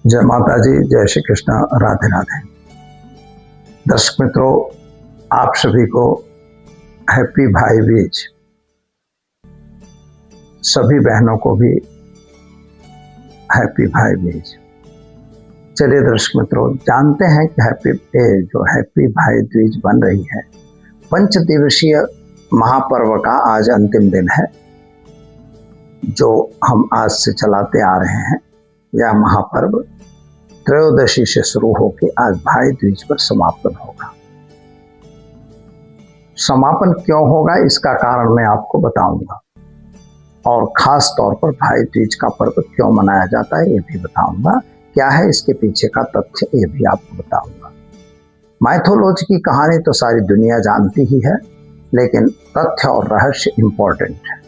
जय माता जी, जय श्री कृष्ण, राधे राधे। दर्शक मित्रों, आप सभी को हैप्पी भाई बीज। सभी बहनों को भी हैप्पी भाई बीज। चलिए दर्शक मित्रों, जानते हैं कि जो हैप्पी भाई बीज बन रही है, 5 दिवसीय महापर्व का आज अंतिम दिन है, जो हम आज से चलाते आ रहे हैं। यह महापर्व त्रयोदशी से शुरू होकर आज भाई दूज पर समापन होगा। समापन क्यों होगा, इसका कारण मैं आपको बताऊंगा, और खास तौर पर भाई दूज का पर्व क्यों मनाया जाता है ये भी बताऊंगा। क्या है इसके पीछे का तथ्य ये भी आपको बताऊंगा। माइथोलॉजी की कहानी तो सारी दुनिया जानती ही है, लेकिन तथ्य और रहस्य इंपॉर्टेंट है।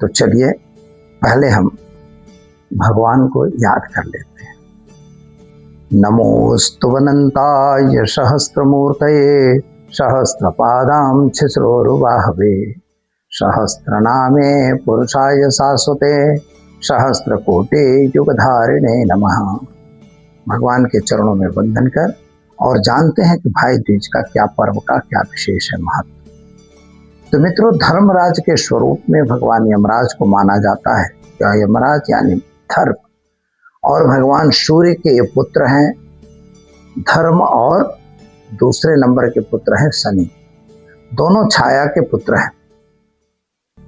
तो चलिए पहले हम भगवान को याद कर लेते हैं। नमोस्तुवनन्ताय सहस्त्रमूर्तये सहस्त्रपादां छिस्रोरुबाहवे सहस्त्रनामे पुरुषाय शाश्वते सहस्त्रकोटि युगधारिणे नमः। भगवान के चरणों में वंदन कर और जानते हैं कि भाई दूज का क्या पर्व का क्या विशेष है महत्व। तो मित्रों, धर्मराज के स्वरूप में भगवान यमराज को माना जाता है। क्या यमराज यानी धर्म, और भगवान सूर्य के ये पुत्र हैं धर्म, और दूसरे नंबर के पुत्र हैं शनि। दोनों छाया के पुत्र हैं।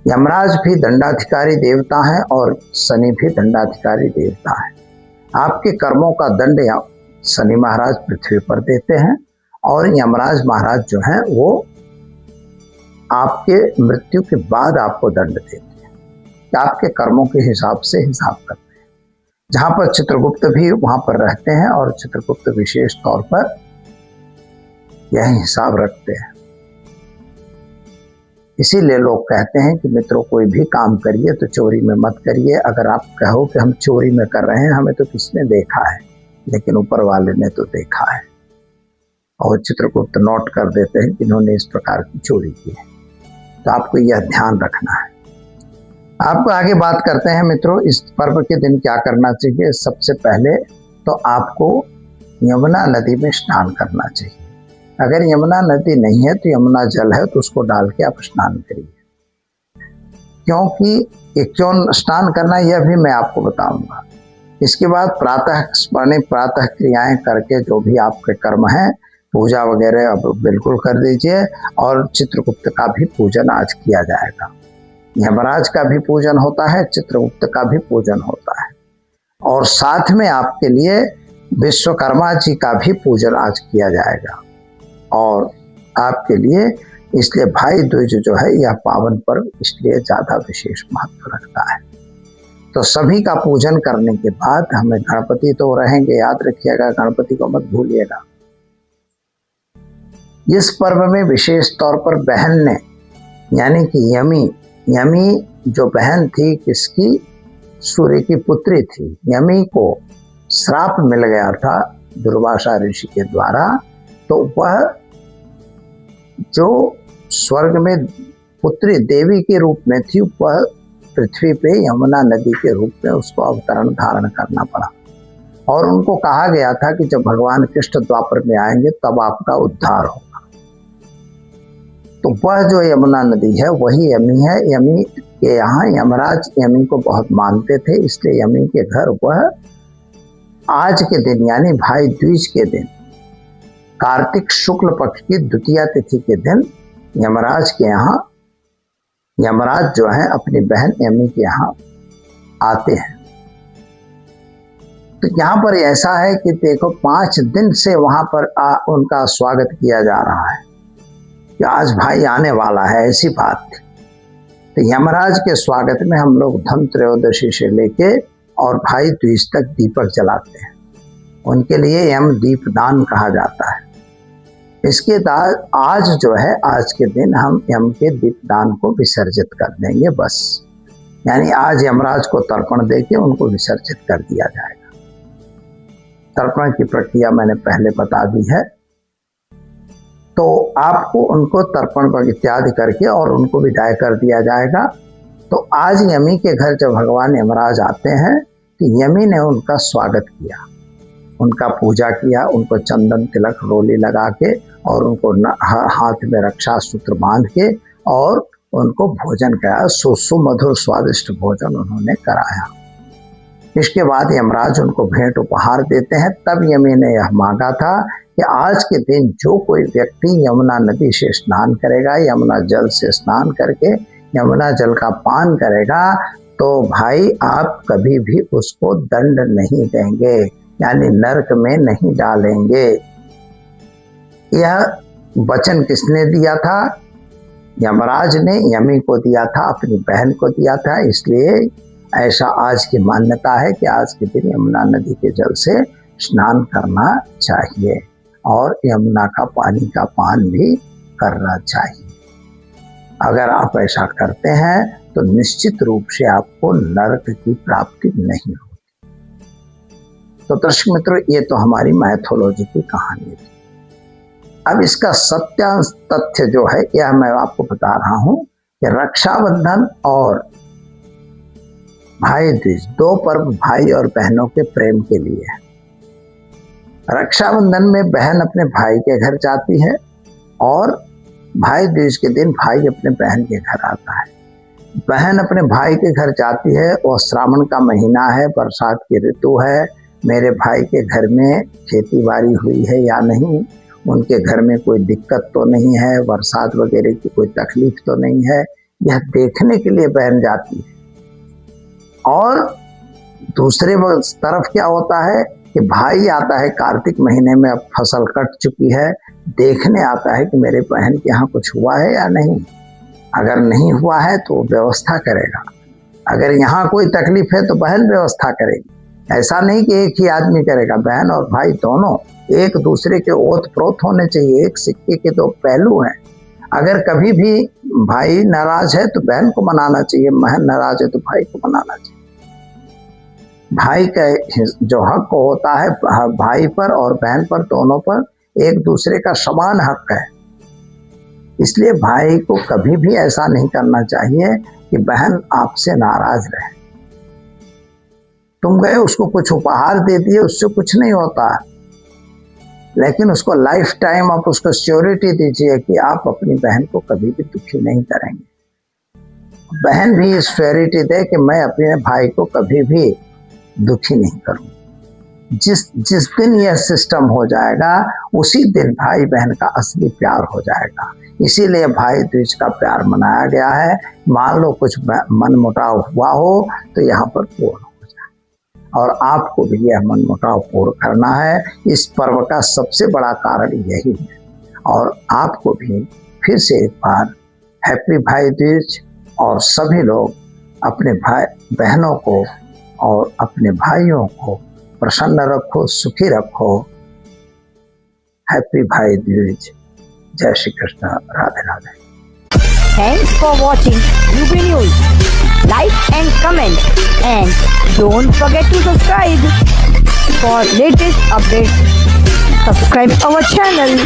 यमराज भी दंडाधिकारी देवता हैं और शनि भी दंडाधिकारी देवता है। आपके कर्मों का दंड शनि महाराज पृथ्वी पर देते हैं, और यमराज महाराज जो हैं वो आपके मृत्यु के बाद आपको दंड देते हैं, आपके कर्मों के हिसाब से हिसाब करते हैं। जहाँ पर चित्रगुप्त भी वहाँ पर रहते हैं, और चित्रगुप्त विशेष तौर पर यह हिसाब रखते हैं। इसीलिए लोग कहते हैं कि मित्रों, कोई भी काम करिए तो चोरी में मत करिए। अगर आप कहो कि हम चोरी में कर रहे हैं, हमें तो किसने देखा है, लेकिन ऊपर वाले ने तो देखा है। और चित्रगुप्त नोट कर देते हैं कि इन्होंने इस प्रकार की चोरी की है। तो आपको यह ध्यान रखना है। आपको आगे बात करते हैं मित्रों, इस पर्व के दिन क्या करना चाहिए। सबसे पहले तो आपको यमुना नदी में स्नान करना चाहिए। अगर यमुना नदी नहीं है तो यमुना जल है, तो उसको डाल के आप स्नान करिए। क्योंकि ये क्यों स्नान करना यह भी मैं आपको बताऊंगा। इसके बाद प्रातः क्रियाएं करके जो भी आपके कर्म हैं, पूजा वगैरह अब बिल्कुल कर दीजिए। और चित्रगुप्त का भी पूजन आज किया जाएगा। यमराज का भी पूजन होता है, चित्रगुप्त का भी पूजन होता है, और साथ में आपके लिए विश्वकर्मा जी का भी पूजन आज किया जाएगा। और आपके लिए इसलिए भाई दूज जो है यह पावन पर्व इसलिए ज्यादा विशेष महत्व रखता है। तो सभी का पूजन करने के बाद हमें गणपति तो रहेंगे, याद रखिएगा, गणपति को मत भूलिएगा। इस पर्व में विशेष तौर पर बहन ने, यानी कि यमी जो बहन थी, किसकी, सूर्य की पुत्री थी। यमी को श्राप मिल गया था दुर्वासा ऋषि के द्वारा। तो वह जो स्वर्ग में पुत्री देवी के रूप में थी, वह पृथ्वी पे यमुना नदी के रूप में उसको अवतरण धारण करना पड़ा। और उनको कहा गया था कि जब भगवान कृष्ण द्वापर में आएंगे तब आपका उद्धार होगा। तो वह जो यमुना नदी है वही यमी है। यमी के यहाँ यमराज यमी को बहुत मानते थे, इसलिए यमी के घर वह आज के दिन यानी भाई दूज के दिन, कार्तिक शुक्ल पक्ष की द्वितीया तिथि के दिन यमराज के यहाँ, यमराज जो है अपनी बहन यमी के यहाँ आते हैं। तो यहाँ पर ऐसा है कि देखो 5 दिन से वहां पर उनका स्वागत किया जा रहा है कि आज भाई आने वाला है, ऐसी बात थी। तो यमराज के स्वागत में हम लोग धन त्रयोदशी से लेके और भाई दूज तक दीपक जलाते हैं। उनके लिए यम दीपदान कहा जाता है। इसके बाद आज जो है, आज के दिन हम यम के दीपदान को विसर्जित कर देंगे बस। यानी आज यमराज को तर्पण देके उनको विसर्जित कर दिया जाएगा। तर्पण की प्रक्रिया मैंने पहले बता दी है। तो आपको उनको तर्पण इत्यादि करके और उनको विदाई कर दिया जाएगा। तो आज यमी के घर जब भगवान यमराज आते हैं कि यमी ने उनका स्वागत किया, उनका पूजा किया, उनको चंदन तिलक रोली लगा के और उनको हाथ में रक्षा सूत्र बांध के और उनको भोजन कराया, सुमधुर स्वादिष्ट भोजन उन्होंने कराया। इसके बाद यमराज उनको भेंट उपहार देते हैं। तब यमी ने यह मांगा था कि आज के दिन जो कोई व्यक्ति यमुना नदी से स्नान करेगा, यमुना जल से स्नान करके यमुना जल का पान करेगा, तो भाई आप कभी भी उसको दंड नहीं देंगे, यानी नरक में नहीं डालेंगे। यह वचन किसने दिया था? यमराज ने यमी को दिया था, अपनी बहन को दिया था। इसलिए ऐसा आज की मान्यता है कि आज के दिन यमुना नदी के जल से स्नान करना चाहिए और यमुना का पानी का पान भी करना चाहिए। अगर आप ऐसा करते हैं तो निश्चित रूप से आपको नरक की प्राप्ति नहीं होती। तो दर्शक मित्रों, ये तो हमारी मैथोलॉजी की कहानी थी। अब इसका सत्यांश तथ्य जो है यह मैं आपको बता रहा हूं कि रक्षाबंधन और भाई दूज, दो पर्व भाई और बहनों के प्रेम के लिए है। रक्षाबंधन में बहन अपने भाई के घर जाती है और भाई दूज के दिन भाई अपने बहन के घर आता है। बहन अपने भाई के घर जाती है और श्रावण का महीना है, बरसात की ऋतु है, मेरे भाई के घर में खेती बाड़ी हुई है या नहीं, उनके घर में कोई दिक्कत तो नहीं है, बरसात वगैरह की कोई तकलीफ तो नहीं है, यह देखने के लिए बहन जाती है। और दूसरे तरफ क्या होता है कि भाई आता है कार्तिक महीने में, अब फसल कट चुकी है, देखने आता है कि मेरे बहन के यहाँ कुछ हुआ है या नहीं। अगर नहीं हुआ है तो व्यवस्था करेगा, अगर यहाँ कोई तकलीफ है तो बहन व्यवस्था करेगी। ऐसा नहीं कि एक ही आदमी करेगा, बहन और भाई दोनों एक दूसरे के ओत प्रोत होने चाहिए। एक सिक्के के दो पहलू हैं। अगर कभी भी भाई नाराज है तो बहन को मनाना चाहिए, बहन नाराज है तो भाई को मनाना चाहिए। भाई का जो हक होता है भाई पर और बहन पर, दोनों पर एक दूसरे का समान हक है। इसलिए भाई को कभी भी ऐसा नहीं करना चाहिए कि बहन आपसे नाराज रहे। तुम गए उसको कुछ उपहार दे दिए, उससे कुछ नहीं होता, लेकिन उसको लाइफ टाइम आप उसको श्योरिटी दीजिए कि आप अपनी बहन को कभी भी दुखी नहीं करेंगे। बहन भी इस श्योरिटी दे कि मैं अपने भाई को कभी भी दुखी नहीं करूं। जिस दिन यह सिस्टम हो जाएगा उसी दिन भाई बहन का असली प्यार हो जाएगा। इसीलिए भाई दूज का प्यार मनाया गया है। मान लो कुछ मनमुटाव हुआ हो तो यहाँ पर पूर्ण हो जाए, और आपको भी यह मनमुटाव पूर्ण करना है। इस पर्व का सबसे बड़ा कारण यही है। और आपको भी फिर से एक बार हैप्पी भाई दूज, और सभी लोग अपने भाई बहनों को और अपने भाइयों को प्रसन्न रखो, सुखी रखो। हैप्पी भाई दूज। जय Shri Krishna. Radhe Radhe. Thanks for watching UP News. Like and comment, and don't forget to subscribe for latest updates. Subscribe our channel.